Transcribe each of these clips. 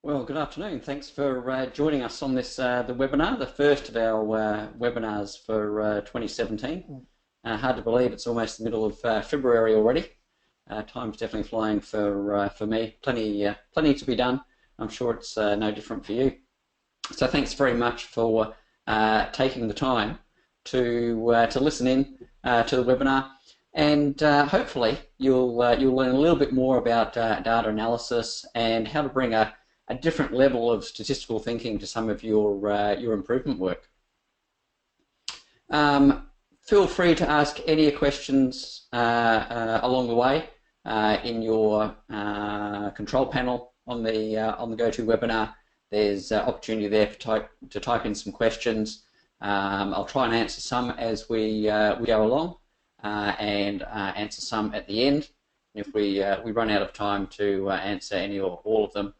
Well, good afternoon. Thanks for joining us on this the webinar, the first of our webinars for 2017. Hard to believe it's almost the middle of February already. Time's definitely flying for me. Plenty to be done. I'm sure it's no different for you. So thanks very much for taking the time to listen in to the webinar, and hopefully you'll learn a little bit more about data analysis and how to bring a different level of statistical thinking to some of your improvement work. Feel free to ask any questions along the way in your control panel on the GoToWebinar. There's opportunity there to type in some questions. I'll try and answer some as we go along, and answer some at the end. If we run out of time to answer any or all of them,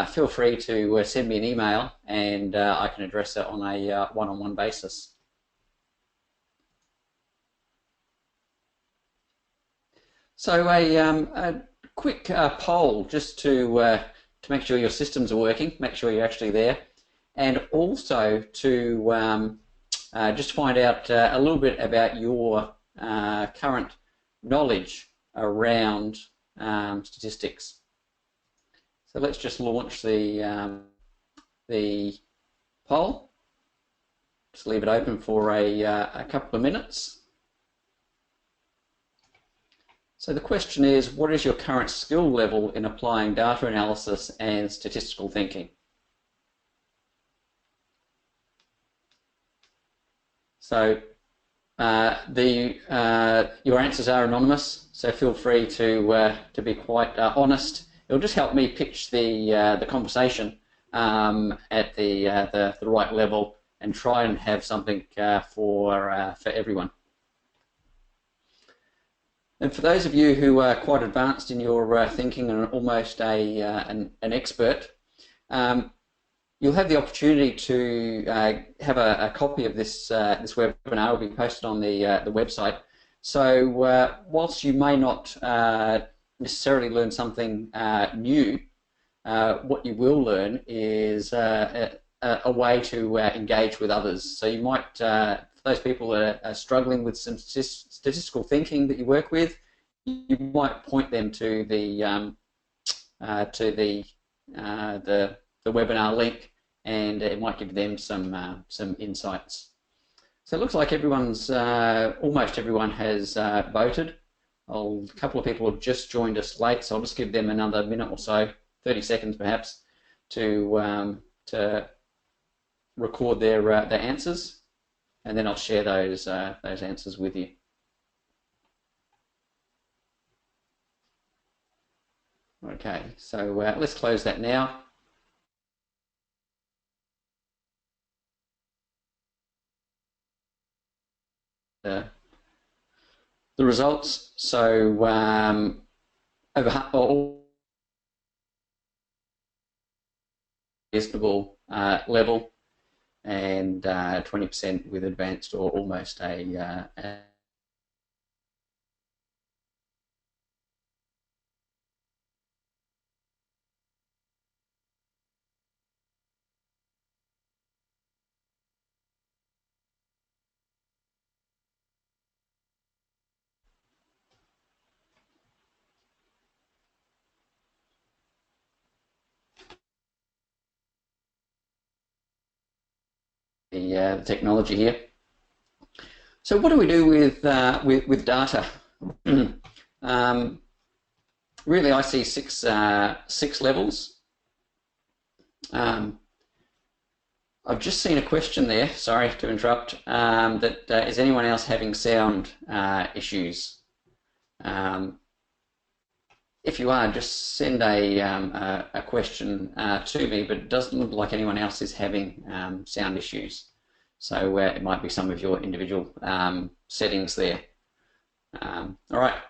feel free to send me an email, and I can address it on a one-on-one basis. So a quick poll just to make sure your systems are working, make sure you're actually there, and also to just find out a little bit about your current knowledge around statistics. So let's just launch the poll. Just leave it open for a couple of minutes. So the question is, what is your current skill level in applying data analysis and statistical thinking? So your answers are anonymous, so feel free to be quite honest. It'll just help me pitch the conversation at the right level and try and have something for everyone. And for those of you who are quite advanced in your thinking and almost an expert, you'll have the opportunity to have a copy of this webinar. Will be posted on the website. So whilst you may not necessarily learn something new, what you will learn is a way to engage with others. So you might, for those people that are struggling with some statistical thinking that you work with, you might point them to the webinar link, and it might give them some insights. So it looks like everyone's almost everyone has voted. A couple of people have just joined us late, so I'll just give them another minute or so, 30 seconds perhaps, to record their answers, and then I'll share those answers with you. Okay, so let's close that now. The results. So over all reasonable level, and 20% with advanced or almost a the technology here. So what do we do with data? Really, I see six levels. I've just seen a question there. Sorry to interrupt. Is anyone else having sound issues? If you are, just send a question to me, but it doesn't look like anyone else is having sound issues. So it might be some of your individual settings there. All right.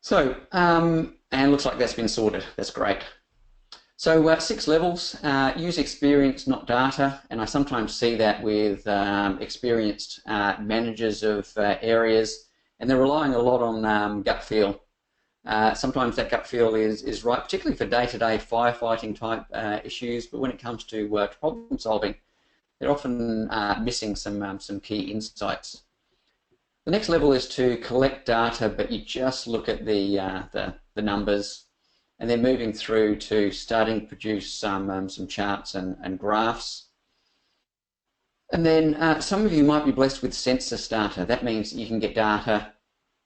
So, and it looks like that's been sorted. That's great. So 6 levels, use experience, not data, and I sometimes see that with experienced managers of areas, and they're relying a lot on gut feel. Sometimes that gut feel is right, particularly for day-to-day firefighting type issues, but when it comes to problem solving, they're often missing some key insights. The next level is to collect data, but you just look at the numbers, and then moving through to starting to produce some charts and graphs. And then some of you might be blessed with census data. That means you can get data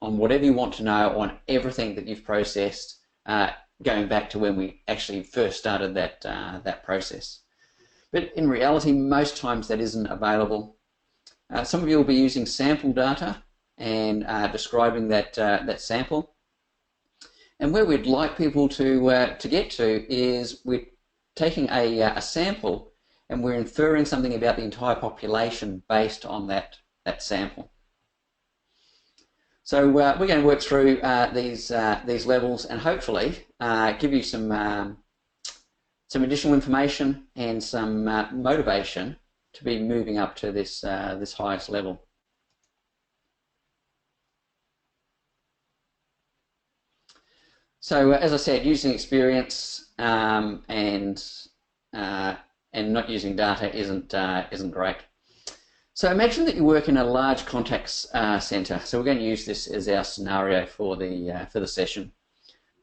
on whatever you want to know on everything that you've processed, going back to when we actually first started that process. But in reality, most times that isn't available. Some of you will be using sample data and describing that sample. And where we'd like people to get to is we're taking a sample and we're inferring something about the entire population based on that sample. So we're going to work through these levels and hopefully give you some additional information and some motivation to be moving up to this highest level. So as I said, using experience and not using data isn't great. So imagine that you work in a large contact center. So we're going to use this as our scenario for the session.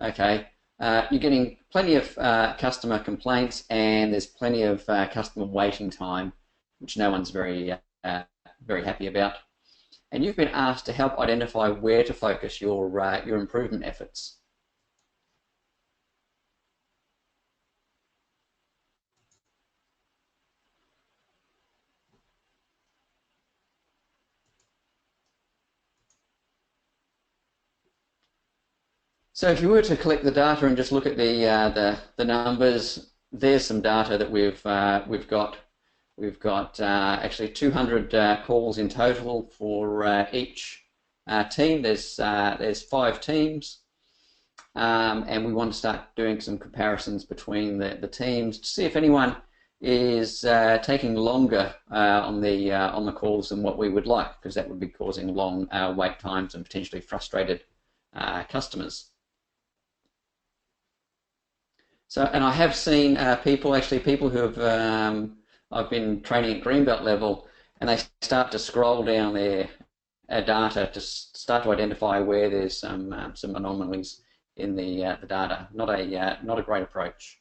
Okay, you're getting plenty of customer complaints, and there's plenty of customer waiting time, which no one's very happy about. And you've been asked to help identify where to focus your improvement efforts. So if you were to collect the data and just look at the numbers, there's some data that we've got. We've got actually 200 calls in total for each team. There's 5 teams, and we want to start doing some comparisons between the teams to see if anyone is taking longer on the calls than what we would like, because that would be causing long wait times and potentially frustrated customers. So, and I have seen people who have, I've been training at Greenbelt level, and they start to scroll down their data to start to identify where there's some anomalies in the data. Not a great approach.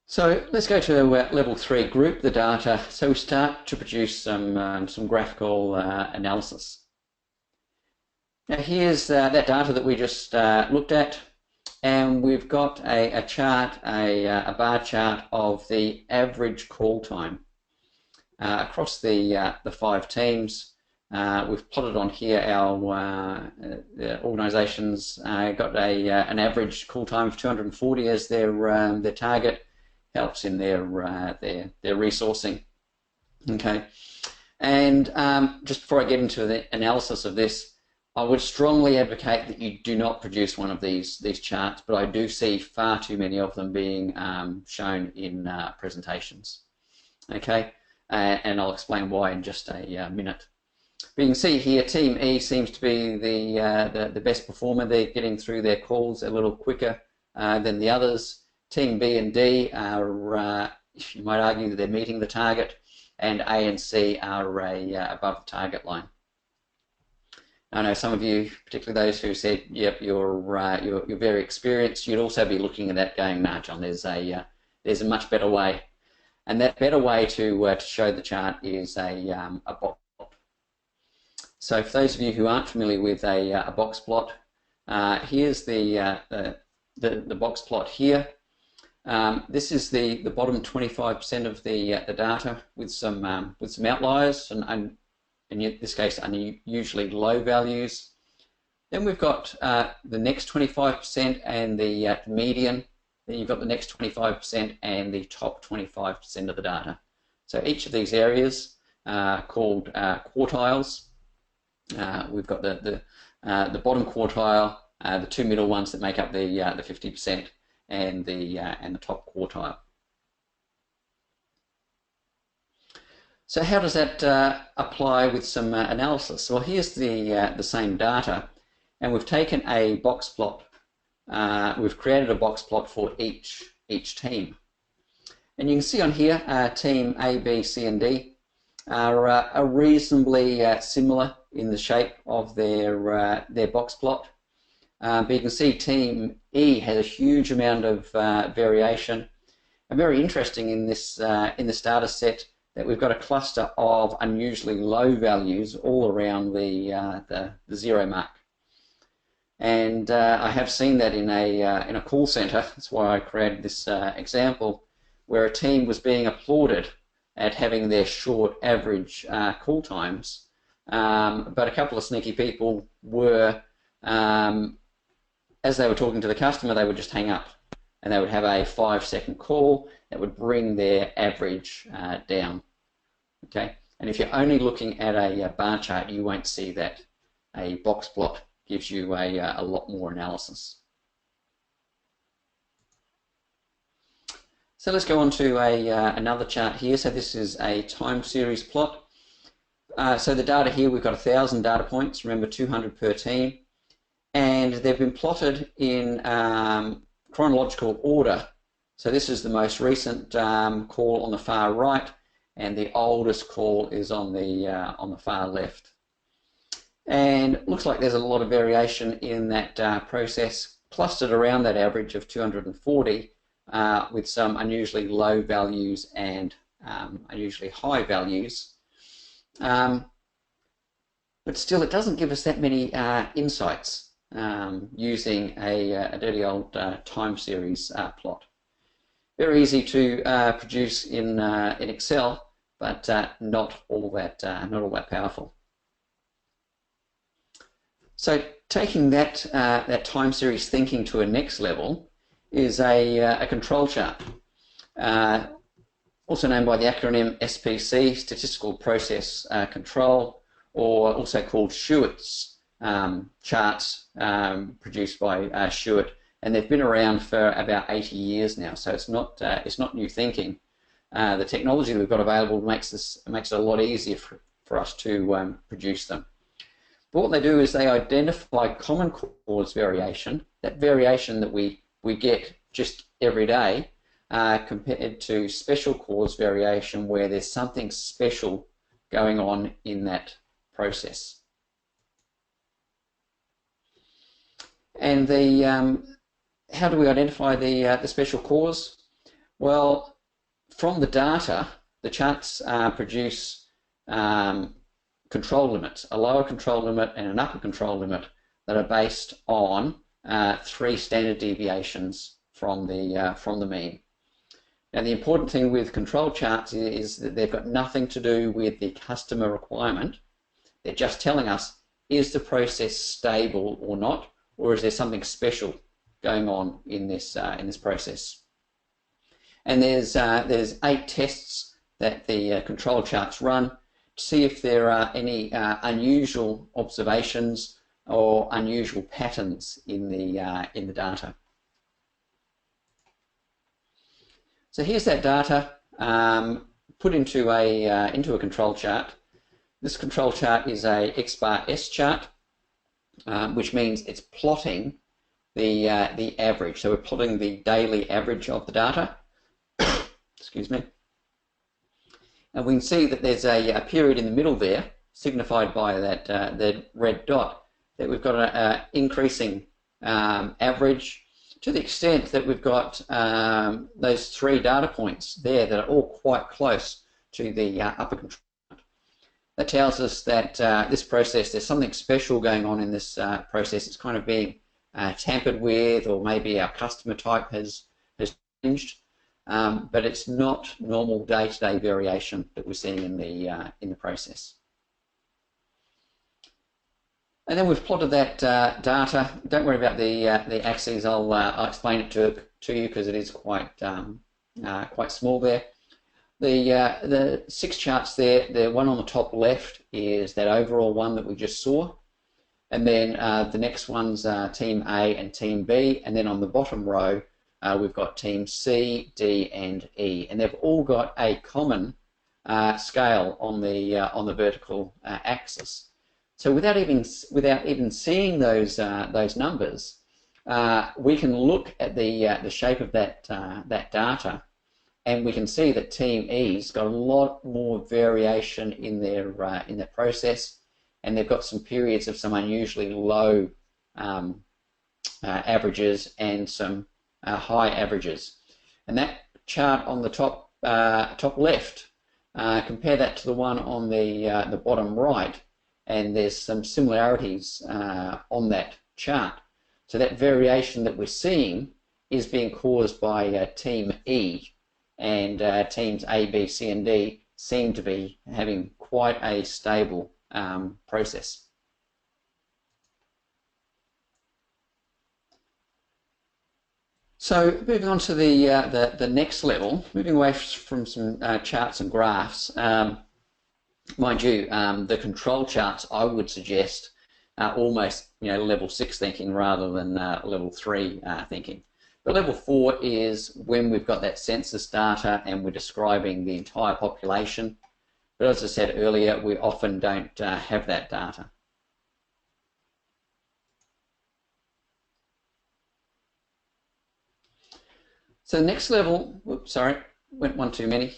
So let's go to level 3, group the data. So we start to produce some graphical analysis. Now here's that data that we just looked at, and we've got a chart, a bar chart of the average call time across the 5 teams. We've plotted on here our organisations got an average call time of 240 as their target. Helps in their resourcing. Okay, and just before I get into the analysis of this, I would strongly advocate that you do not produce one of these charts, but I do see far too many of them being shown in presentations. Okay, and I'll explain why in just a minute. But you can see here, Team E seems to be the best performer. They're getting through their calls a little quicker than the others. Team B and D are, you might argue that they're meeting the target, and A and C are above the target line. I know some of you, particularly those who said, "Yep, you're very experienced," you'd also be looking at that, going, "Nah, John, there's a much better way," and that better way to show the chart is a box plot. So, for those of you who aren't familiar with a box plot, here's the box plot here. This is the bottom 25% of the data with some outliers and in this case unusually low values. Then we've got the next 25% and the median. Then you've got the next 25% and the top 25% of the data. So each of these areas are called quartiles. We've got the bottom quartile, the 2 middle ones that make up the 50%. And the top quartile. So how does that apply with some analysis? Well, here's the same data, and we've taken a box plot. We've created a box plot for each team. And you can see on here, team A, B, C, and D are reasonably similar in the shape of their box plot. But you can see team E has a huge amount of variation. And very interesting in this data set that we've got a cluster of unusually low values all around the 0 mark. And I have seen that in a call center. That's why I created this example, where a team was being applauded at having their short average call times, but a couple of sneaky people were, as they were talking to the customer, they would just hang up, and they would have a 5-second call that would bring their average down. Okay, and if you're only looking at a bar chart, you won't see that. A box plot gives you a lot more analysis. So let's go on to another chart here. So this is a time series plot. So the data here, we've got 1,000 data points, remember 200 per team, and they've been plotted in chronological order. So this is the most recent call on the far right, and the oldest call is on the far left. And it looks like there's a lot of variation in that process, clustered around that average of 240, with some unusually low values and unusually high values. But still, it doesn't give us that many insights using a dirty old time series plot. Very easy to produce in Excel, but not all that powerful. So taking that time series thinking to a next level is a control chart, also known by the acronym SPC, Statistical Process Control, or also called Shewart's charts, produced by Shewart, and they've been around for about 80 years now. So it's not new thinking. The technology that we've got available makes it a lot easier for us to produce them. But what they do is they identify common cause variation, that variation that we get just every day, compared to special cause variation where there's something special going on in that process. And how do we identify the special cause? Well, from the data, the charts produce control limits, a lower control limit and an upper control limit that are based on 3 standard deviations from the mean. Now, the important thing with control charts is that they've got nothing to do with the customer requirement. They're just telling us, is the process stable or not, or is there something special going on in this process? And there's 8 tests that the control charts run to see if there are any unusual observations or unusual patterns in the data. So here's that data put into a control chart. This control chart is a X bar S chart, which means it's plotting the average. So we're plotting the daily average of the data. Excuse me. And we can see that there's a period in the middle there, signified by that the red dot, that we've got an increasing average, to the extent that we've got those 3 data points there that are all quite close to the upper control. That tells us that this process, there's something special going on in this process. It's kind of being tampered with, or maybe our customer type has changed, but it's not normal day-to-day variation that we're seeing in the process. And then we've plotted that data. Don't worry about the axes. I'll explain it to you because it is quite small there. The 6 charts there. The one on the top left is that overall one that we just saw, and then the next one's Team A and Team B, and then on the bottom row we've got Team C, D, and E, and they've all got a common scale on the vertical axis. So without even seeing those numbers, we can look at the shape of that data, and we can see that Team E's got a lot more variation in their process, and they've got some periods of some unusually low averages and some high averages. And that chart on the top left, compare that to the one on the bottom right, and there's some similarities on that chart. So that variation that we're seeing is being caused by Team E, and teams A, B, C, and D seem to be having quite a stable process. So moving on to the next level, moving away from some charts and graphs. Mind you, the control charts I would suggest are almost level 6 thinking rather than level 3 thinking. But level 4 is when we've got that census data and we're describing the entire population. But as I said earlier, we often don't have that data. So the next level, whoops, sorry, went one too many,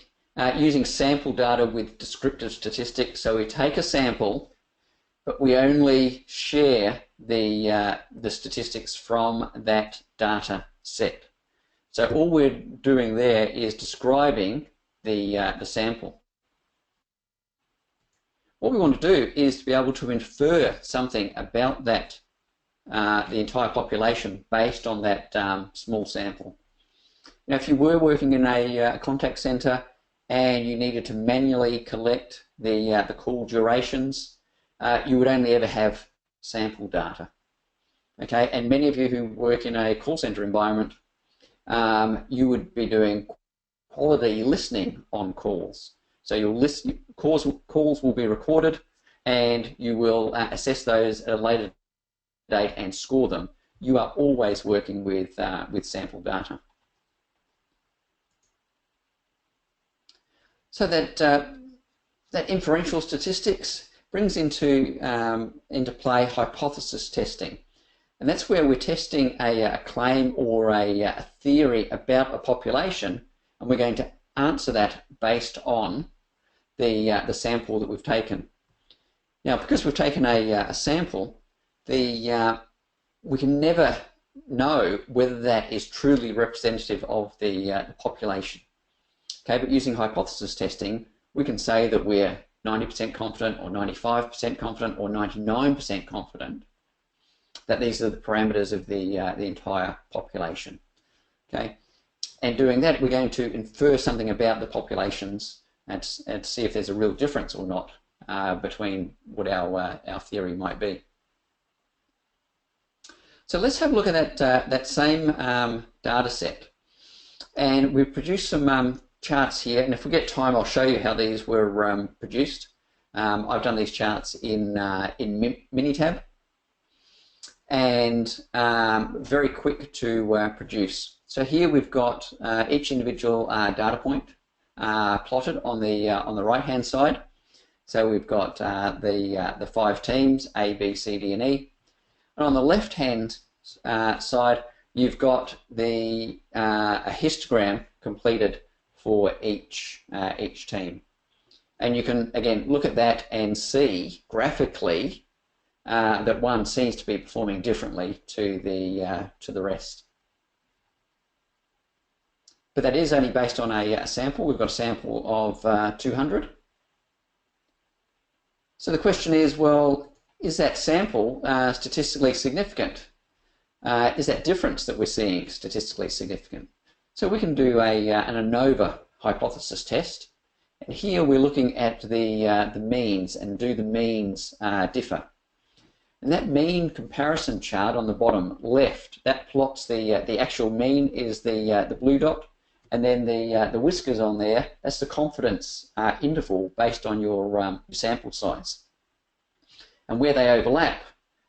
using sample data with descriptive statistics. So we take a sample, but we only share the statistics from that data set. So all we're doing there is describing the sample. What we want to do is to be able to infer something about that the entire population based on that small sample. Now, if you were working in a contact center and you needed to manually collect the call durations, you would only ever have sample data. Okay, and many of you who work in a call center environment, you would be doing quality listening on calls. So you'll listen, calls will be recorded, and you will assess those at a later date and score them. You are always working with sample data. So that inferential statistics brings into play hypothesis testing. And that's where we're testing a claim or a theory about a population, and we're going to answer that based on the sample that we've taken. Now, because we've taken a sample, we can never know whether that is truly representative of the population. Okay, but using hypothesis testing, we can say that we're 90% confident, or 95% confident, or 99% confident that these are the parameters of the entire population. Okay, and doing that, we're going to infer something about the populations and see if there's a real difference or not between what our theory might be. So let's have a look at that same data set, and we've produced some charts here, and if we get time, I'll show you how these were produced. I've done these charts in Minitab, and very quick to produce. So here we've got each individual data point plotted on the right hand side. So we've got the 5 teams A, B, C, D, and E, and on the left hand side you've got a histogram completed for each team, and you can again look at that and see graphically that one seems to be performing differently to the rest. But that is only based on a sample. We've got a sample of 200. So the question is, well, is that sample statistically significant? Is that difference that we're seeing statistically significant? So we can do an ANOVA hypothesis test. And here we're looking at the means, and do the means differ? And that mean comparison chart on the bottom left, that plots the actual mean is the blue dot, and then the whiskers on there, that's the confidence interval based on your sample size. And where they overlap,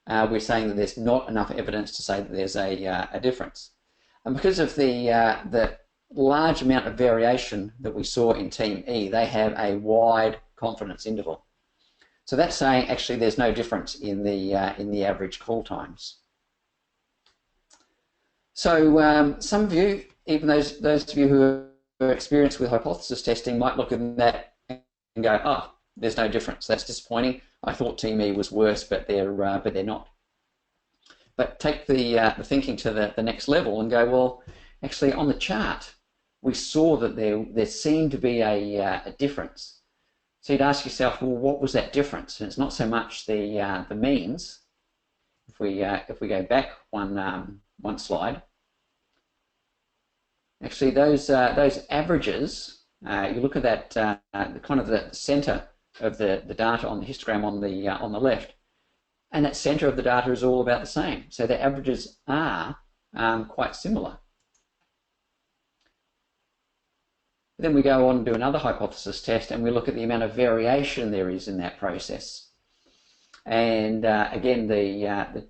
we're saying that there's not enough evidence to say that there's a difference. And because of the large amount of variation that we saw in Team E, they have a wide confidence interval. So that's saying actually there's no difference in the average call times. So some of you, even those of you who are experienced with hypothesis testing, might look at that and go, "Oh, there's no difference. That's disappointing. I thought Team E was worse, but they're not." But take the thinking to the next level and go, well, actually on the chart we saw that there seemed to be a difference. So you'd ask yourself, well, what was that difference? And it's not so much the means. If we go back one slide, actually those averages, you look at that kind of the center of the data on the histogram on the left, and that center of the data is all about the same. So the averages are quite similar. Then we go on and do another hypothesis test, and we look at the amount of variation there is in that process. And again, the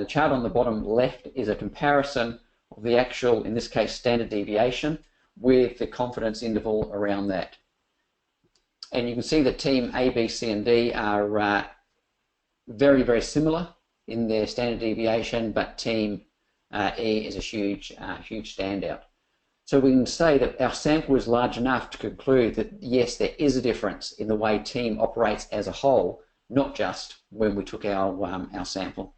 chart on the bottom left is a comparison of the actual, in this case, standard deviation with the confidence interval around that. And you can see that Team A, B, C, and D are very, very similar in their standard deviation, but Team E is a huge standout. So we can say that our sample is large enough to conclude that yes, there is a difference in the way Team operates as a whole, not just when we took our sample.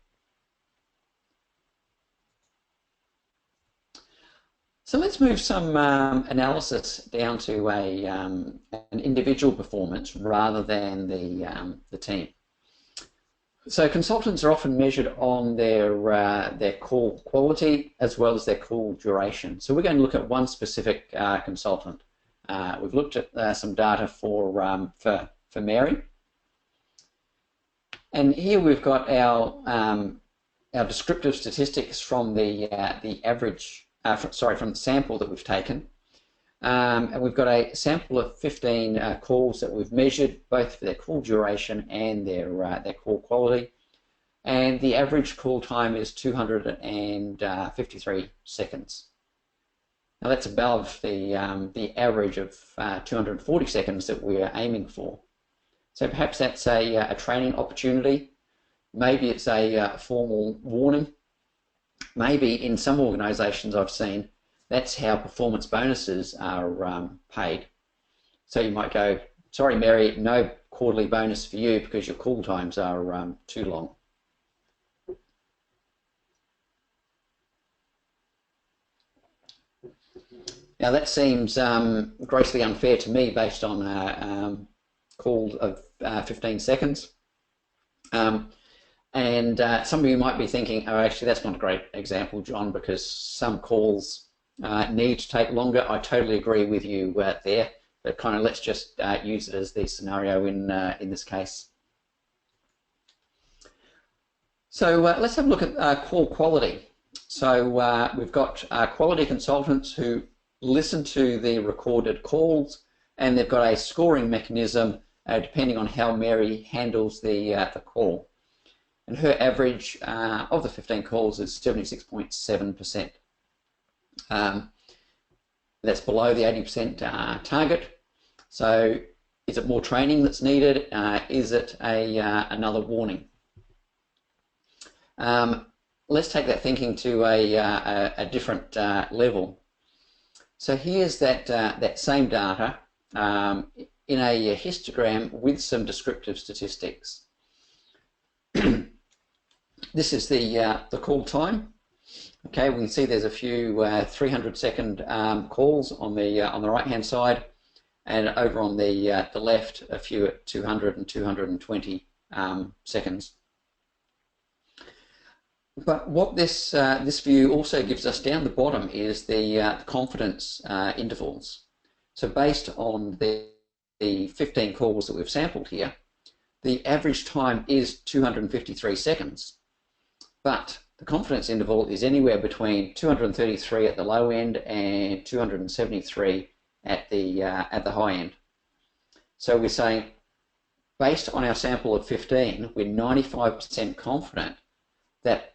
So let's move some analysis down to an individual performance rather than the team. So consultants are often measured on their call quality as well as their call duration. So we're going to look at one specific consultant. We've looked at some data for Mary, and here we've got our descriptive statistics from the average. From the sample that we've taken, and we've got a sample of 15 calls that we've measured, both for their call duration and their call quality, and the average call time is 253 seconds. Now that's above the average of 240 seconds that we're aiming for. So perhaps that's a training opportunity. Maybe it's a formal warning. Maybe in some organisations I've seen, that's how performance bonuses are paid. So you might go, sorry Mary, no quarterly bonus for you because your call times are too long. Now that seems grossly unfair to me based on a call of 15 seconds. And some of you might be thinking, oh, actually, that's not a great example, John, because some calls need to take longer. I totally agree with you there, but kind of let's just use it as the scenario in this case. So let's have a look at call quality. So we've got quality consultants who listen to the recorded calls, and they've got a scoring mechanism depending on how Mary handles the call. And her average of the 15 calls is 76.7%. That's below the 80% target. So is it more training that's needed? Is it another warning? Let's take that thinking to a different level. So here's that same data in a histogram with some descriptive statistics. This is the call time. Okay, we can see there's a few 300-second calls on the right-hand side, and over on the left, a few at 200 and 220 seconds. But what this view also gives us down the bottom is the confidence intervals. So based on the 15 calls that we've sampled here, the average time is 253 seconds, but the confidence interval is anywhere between 233 at the low end and 273 at the high end. So we're saying, based on our sample of 15, we're 95% confident that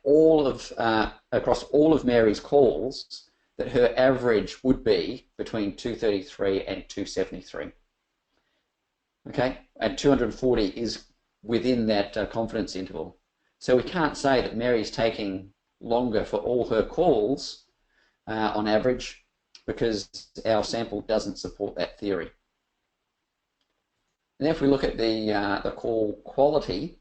across all of Mary's calls, that her average would be between 233 and 273. Okay, and 240 is within that confidence interval. So we can't say that Mary's taking longer for all her calls on average, because our sample doesn't support that theory. And if we look at the call quality,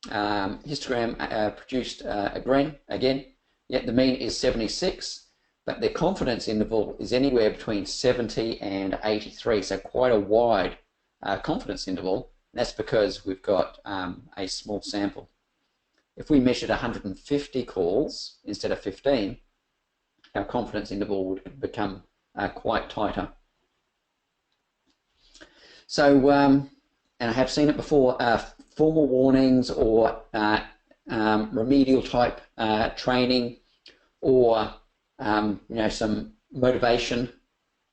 histogram produced again, yet the mean is 76, but the confidence interval is anywhere between 70 and 83, so quite a wide confidence interval. And that's because we've got a small sample. If we measured 150 calls instead of 15, our confidence interval would become quite tighter. So, and I have seen it before, formal warnings or remedial type training, or some motivation,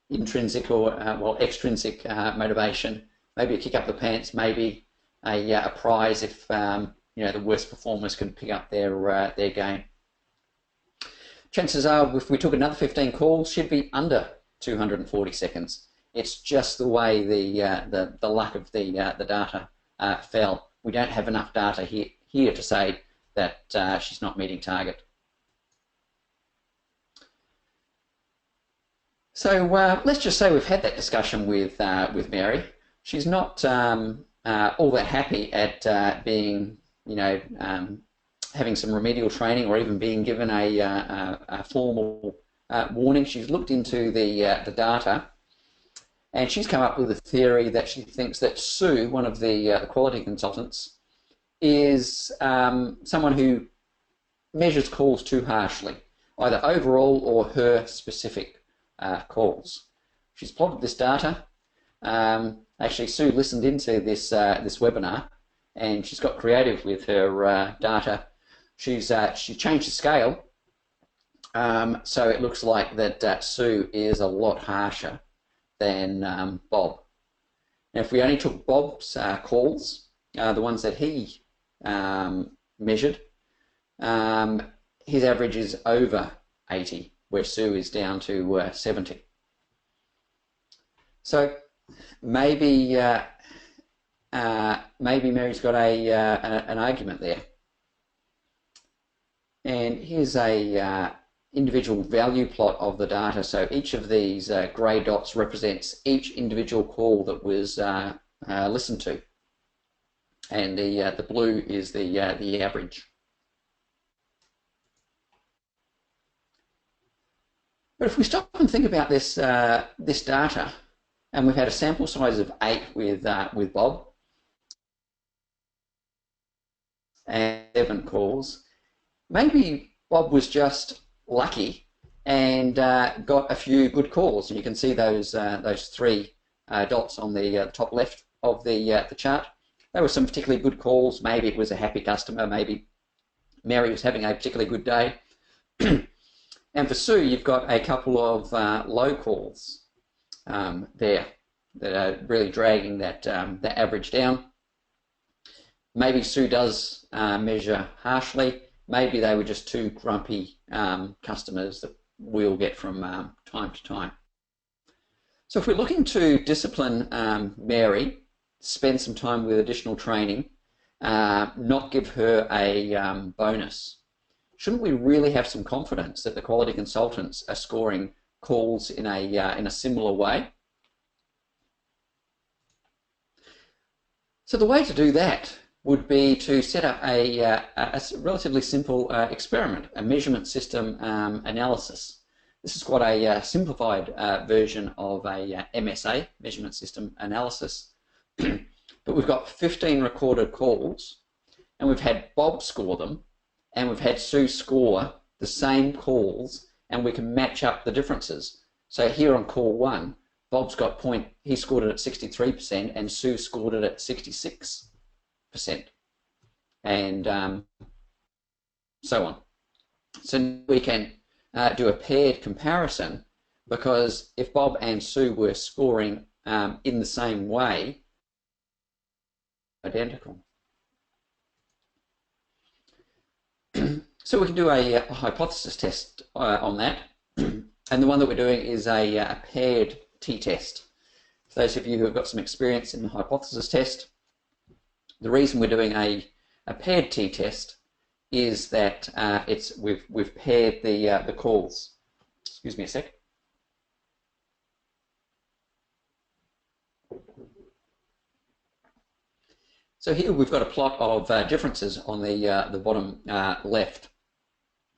intrinsic or extrinsic motivation, maybe a kick up the pants, maybe a prize if the worst performers can pick up their game. Chances are, if we took another 15 calls, she'd be under 240 seconds. It's just the way the luck of the data fell. We don't have enough data here to say that she's not meeting target. So let's just say we've had that discussion with Mary. She's not all that happy at being, having some remedial training or even being given a formal warning. She's looked into the data, and she's come up with a theory that she thinks that Sue, one of the quality consultants, is someone who measures calls too harshly, either overall or her specific calls. She's plotted this data. Actually, Sue listened into this webinar, and she's got creative with her data. She changed the scale, so it looks like that Sue is a lot harsher than Bob. Now, if we only took Bob's calls, the ones that he measured, his average is over 80, where Sue is down to 70. So maybe Mary's got an argument there. And here's a individual value plot of the data. So each of these grey dots represents each individual call that was listened to, and the blue is the average. But if we stop and think about this this data, and we've had a sample size of 8 with Bob and 7 calls, maybe Bob was just lucky and got a few good calls. And you can see those 3 dots on the top left of the chart. They were some particularly good calls. Maybe it was a happy customer. Maybe Mary was having a particularly good day. And for Sue, you've got a couple of low calls there that are really dragging that average down. Maybe Sue does measure harshly. Maybe they were just 2 grumpy customers that we'll get from time to time. So if we're looking to discipline Mary, spend some time with additional training, not give her a bonus, shouldn't we really have some confidence that the quality consultants are scoring calls in a similar way? So the way to do that would be to set up a relatively simple experiment, a measurement system analysis. This is quite a simplified version of a MSA, measurement system analysis. But we've got 15 recorded calls, and we've had Bob score them, and we've had Sue score the same calls, and we can match up the differences. So here on call 1, Bob's got he scored it at 63%, and Sue scored it at 66%, and so on. So we can do a paired comparison, because if Bob and Sue were scoring in the same way, identical. So we can do a hypothesis test on that. And the one that we're doing is a paired t-test. For those of you who have got some experience in the hypothesis test, the reason we're doing a paired t-test is that we've paired the calls. Excuse me a sec. So here we've got a plot of differences on the bottom left,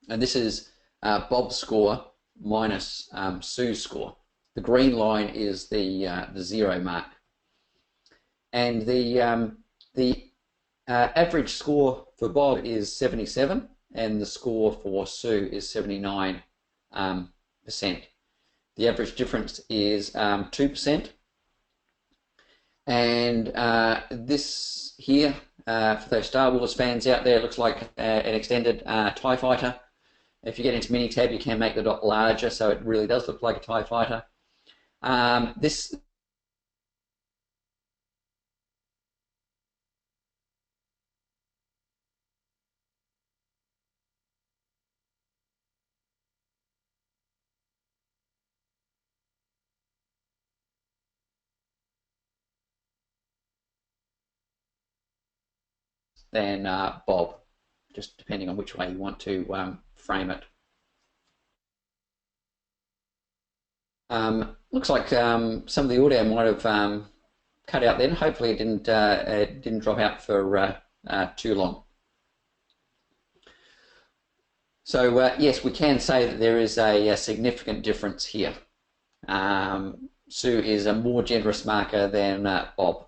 and this is Bob's score minus Sue's score. The green line is the 0 mark, and the average score for Bob is 77, and the score for Sue is 79%. The average difference is 2%. And this here, for those Star Wars fans out there, looks like an extended TIE fighter. If you get into Minitab, you can make the dot larger, so it really does look like a TIE fighter. This than Bob, just depending on which way you want to frame it. Looks like some of the audio might have cut out then. Hopefully it didn't drop out for too long. So yes, we can say that there is a significant difference here. Sue is a more generous marker than Bob.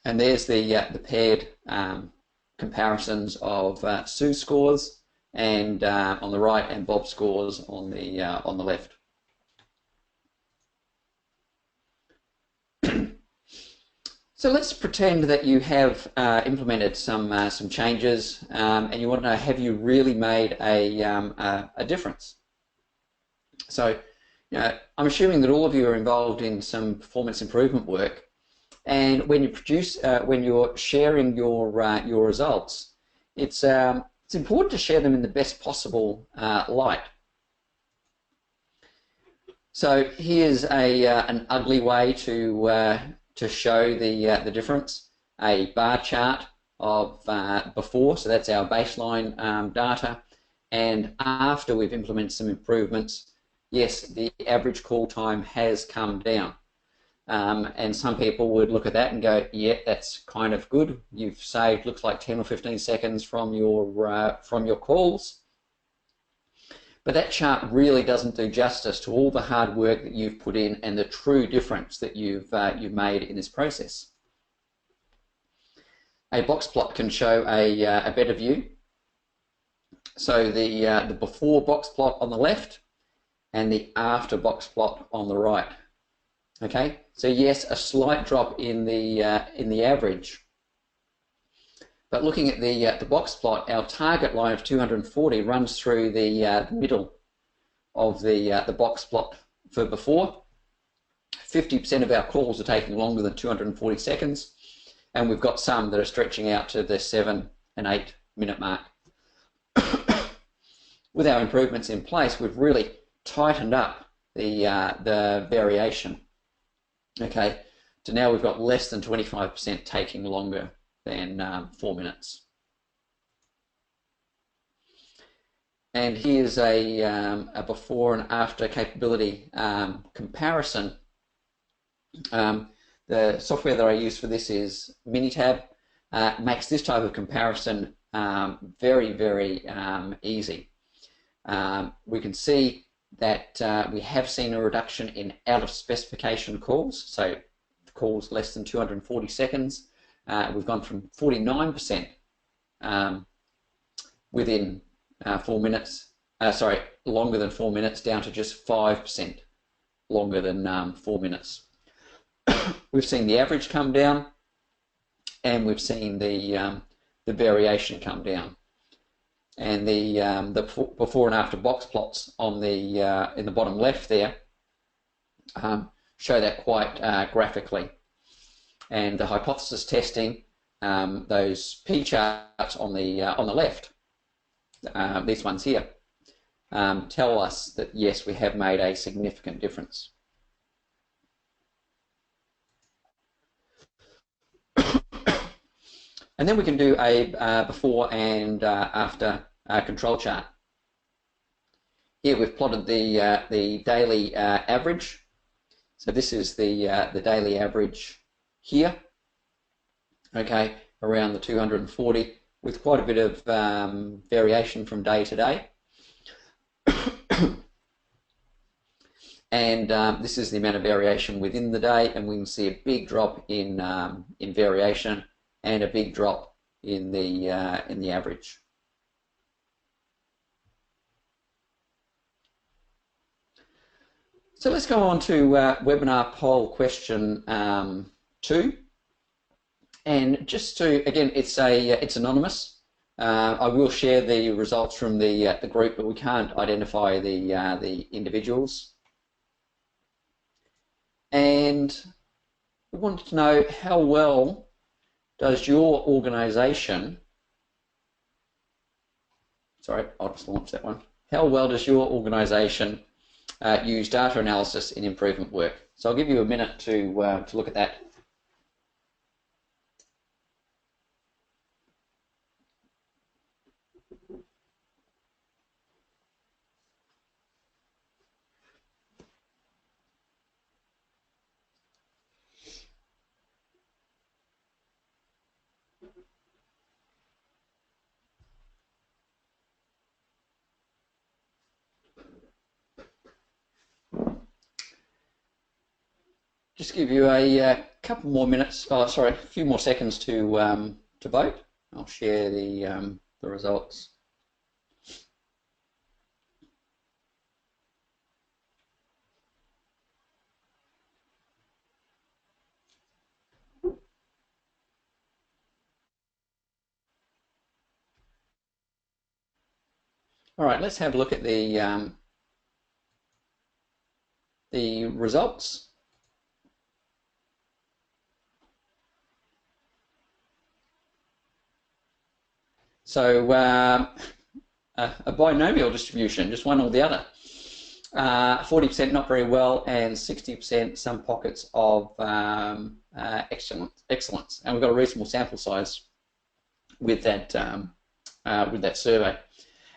And there's the paired comparisons of Sue's scores and on the right, and Bob's scores on the left. So let's pretend that you have implemented some changes, and you want to know, have you really made a difference? So, I'm assuming that all of you are involved in some performance improvement work. And when you when you're sharing your results, it's important to share them in the best possible light. So here's an ugly way to show the difference: a bar chart of before, so that's our baseline data, and after we've implemented some improvements, yes, the average call time has come down. And some people would look at that and go, yeah, that's kind of good. You've saved, looks like 10 or 15 seconds from your calls. But that chart really doesn't do justice to all the hard work that you've put in and the true difference that you've made in this process. A box plot can show a better view. So the before box plot on the left and the after box plot on the right. Okay, so yes, a slight drop in the average, but looking at the box plot, our target line of 240 runs through the middle of the box plot for before. 50% of our calls are taking longer than 240 seconds, and we've got some that are stretching out to the 7 and 8 minute mark. With our improvements in place, we've really tightened up the variation. Okay, so now we've got less than 25% taking longer than 4 minutes. And here's a before and after capability comparison. The software that I use for this is Minitab. Makes this type of comparison very, very easy. We can see that we have seen a reduction in out of specification calls, so calls less than 240 seconds. We've gone from 49% within 4 minutes, longer than 4 minutes, down to just 5% longer than 4 minutes. We've seen the average come down, and we've seen the variation come down. And the before and after box plots on the in the bottom left there show that quite graphically. And the hypothesis testing those P charts on the left, these ones here, tell us that yes, we have made a significant difference. And then we can do a before and after control chart. Here we've plotted the daily average. So this is the daily average here, okay, around the 240, with quite a bit of variation from day to day. And this is the amount of variation within the day, and we can see a big drop in variation and a big drop in the average. So let's go on to webinar poll question 2, and just to, again, it's anonymous. I will share the results from the group, but we can't identify the individuals. And we wanted to know, how well does your organisation, sorry, I'll just launch that one. How well does your organisation use data analysis in improvement work? So I'll give you a minute to look at that. Just give you a couple more minutes, a few more seconds to vote. I'll share the results. All right, let's have a look at the results. So a binomial distribution, just one or the other. 40% not very well, and 60% some pockets of excellence. And we've got a reasonable sample size with that survey.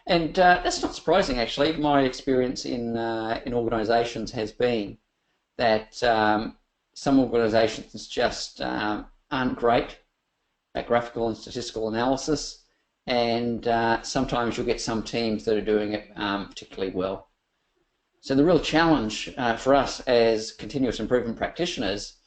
And that's not surprising, actually. My experience in organisations has been that some organisations just aren't great at graphical and statistical analysis. And sometimes you'll get some teams that are doing it particularly well. So the real challenge for us as continuous improvement practitioners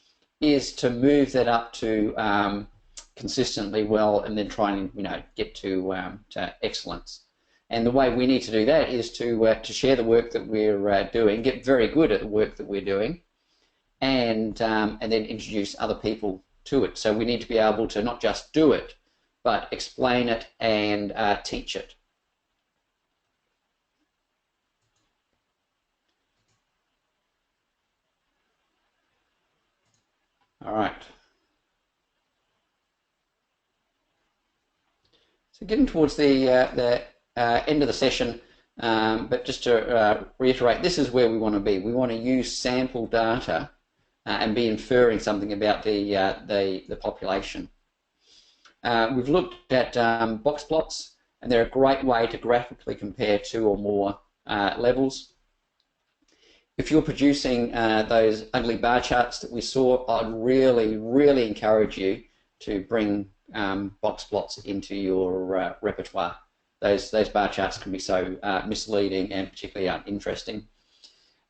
is to move that up to consistently well, and then try and get to excellence. And the way we need to do that is to share the work that we're doing, get very good at the work that we're doing, and then introduce other people to it. So we need to be able to not just do it, but explain it and teach it. All right. So getting towards the end of the session, but just to reiterate, this is where we want to be. We want to use sample data and be inferring something about the population. We've looked at box plots, and they're a great way to graphically compare two or more levels. If you're producing those ugly bar charts that we saw, I'd really, really encourage you to bring box plots into your repertoire. Those bar charts can be so misleading and particularly uninteresting.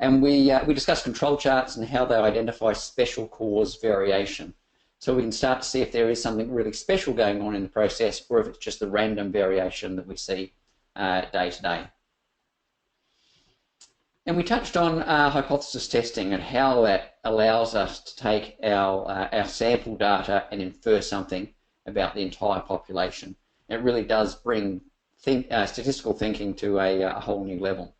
And we discussed control charts and how they identify special cause variation. So we can start to see if there is something really special going on in the process, or if it's just the random variation that we see day to day. And we touched on hypothesis testing and how that allows us to take our sample data and infer something about the entire population. It really does bring statistical thinking to a whole new level.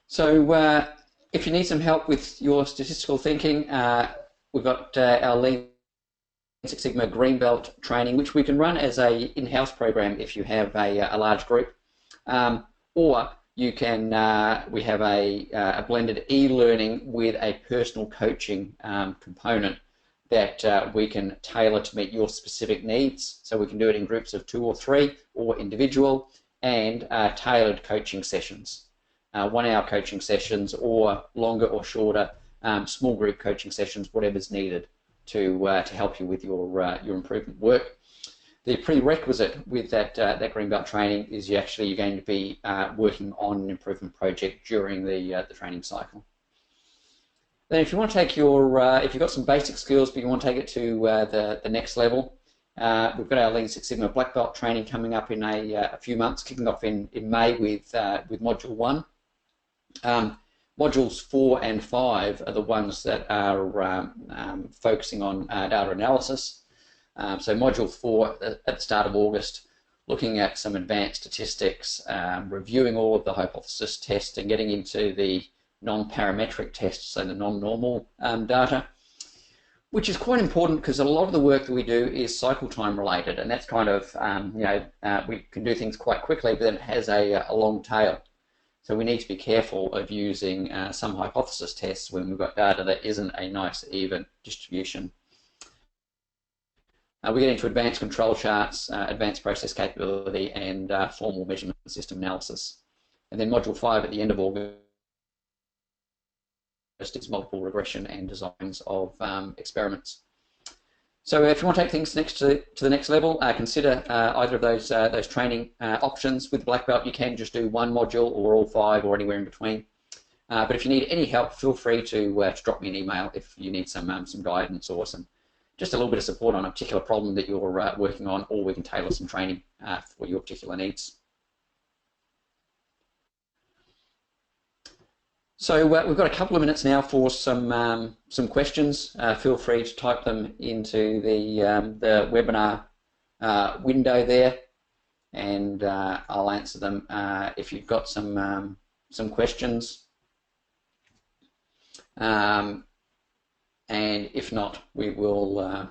So if you need some help with your statistical thinking, we've got our Lean Six Sigma Greenbelt training, which we can run as a in-house program if you have a large group, or you can. We have a blended e-learning with a personal coaching component that we can tailor to meet your specific needs. So we can do it in groups of 2 or 3, or individual, and tailored coaching sessions, 1-hour coaching sessions, or longer or shorter small group coaching sessions, whatever's needed to help you with your improvement work. The prerequisite with that Greenbelt training is you're going to be working on an improvement project during the training cycle. Then if you want to take your, if you've got some basic skills but you want to take it to the next level, we've got our Lean Six Sigma Black Belt training coming up in a few months, kicking off in May with Module 1. Modules 4 and 5 are the ones that are focusing on data analysis. So Module 4 at the start of August, looking at some advanced statistics, reviewing all of the hypothesis tests and getting into the non-parametric tests, so the non-normal data, which is quite important because a lot of the work that we do is cycle time related, and that's kind of, we can do things quite quickly, but then it has a long tail. So we need to be careful of using some hypothesis tests when we've got data that isn't a nice even distribution. We get into advanced control charts, advanced process capability, and formal measurement system analysis. And then Module 5 at the end of August is multiple regression and designs of experiments. So if you want to take things to the next level, consider either of those training options. With Black Belt, you can just do 1 module or all 5 or anywhere in between. But if you need any help, feel free to drop me an email if you need some guidance or just a little bit of support on a particular problem that you're working on, or we can tailor some training for your particular needs. So we've got a couple of minutes now for some questions. Feel free to type them into the webinar window there, and I'll answer them if you've got some questions. And if not, we will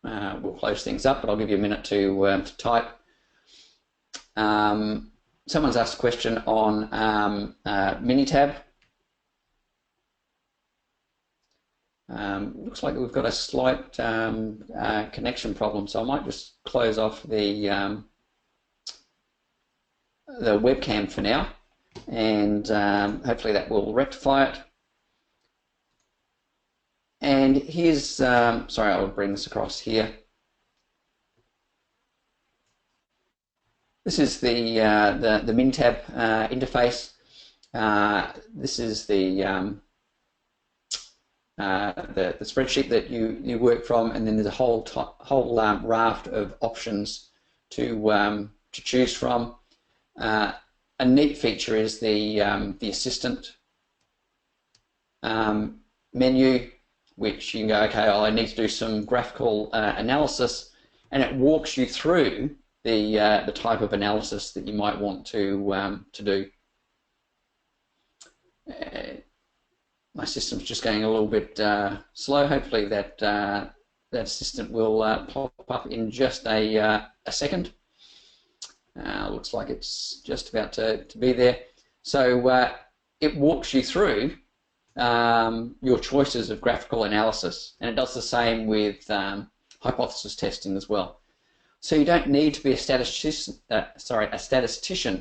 we'll close things up. But I'll give you a minute to type. Someone's asked a question on Minitab. Looks like we've got a slight connection problem, so I might just close off the webcam for now, and hopefully that will rectify it. And here's, sorry, I'll bring this across here. This is the Minitab interface. This is the spreadsheet that you work from, and then there's a whole raft of options to choose from. A neat feature is the assistant menu, which you can go, okay, I need to do some graphical analysis, and it walks you through the type of analysis that you might want to do. My system's just going a little bit slow. Hopefully that assistant will pop up in just a second. Looks like it's just about to be there. So it walks you through your choices of graphical analysis, and it does the same with hypothesis testing as well. So you don't need to be a statistician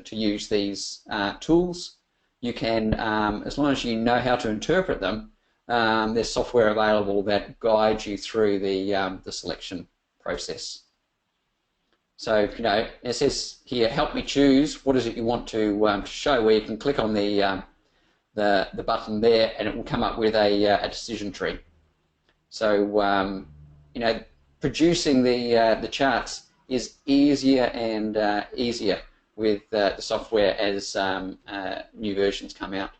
to use these tools. You can, as long as you know how to interpret them, there's software available that guides you through the selection process. So, you know, it says here, help me choose. What is it you want to show? Where you can click on the button there, and it will come up with a decision tree. So, you know, producing the charts is easier and easier with the software as new versions come out.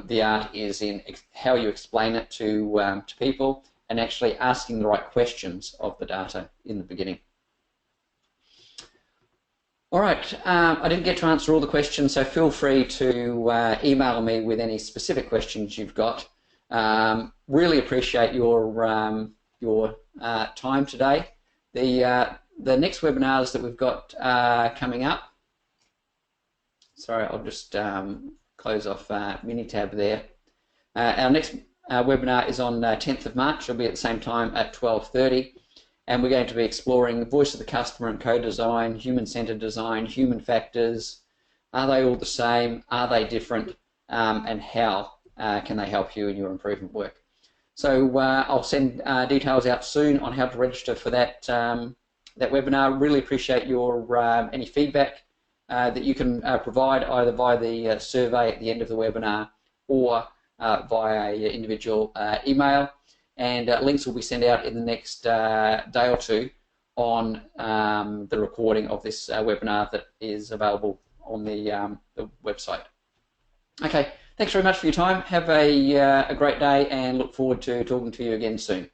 The art is in how you explain it to people, and actually asking the right questions of the data in the beginning. All right, I didn't get to answer all the questions, so feel free to email me with any specific questions you've got. Really appreciate your time today. The next webinars that we've got coming up. Sorry, I'll just close off Minitab there. Our next webinar is on 10th of March. It'll be at the same time at 12:30. And we're going to be exploring the voice of the customer and co-design, human-centered design, human factors. Are they all the same? Are they different? And how can they help you in your improvement work? So I'll send details out soon on how to register for that webinar. Really appreciate your any feedback that you can provide either via the survey at the end of the webinar or via individual email. And links will be sent out in the next day or two on the recording of this webinar that is available on the website. Okay, thanks very much for your time. Have a great day and look forward to talking to you again soon.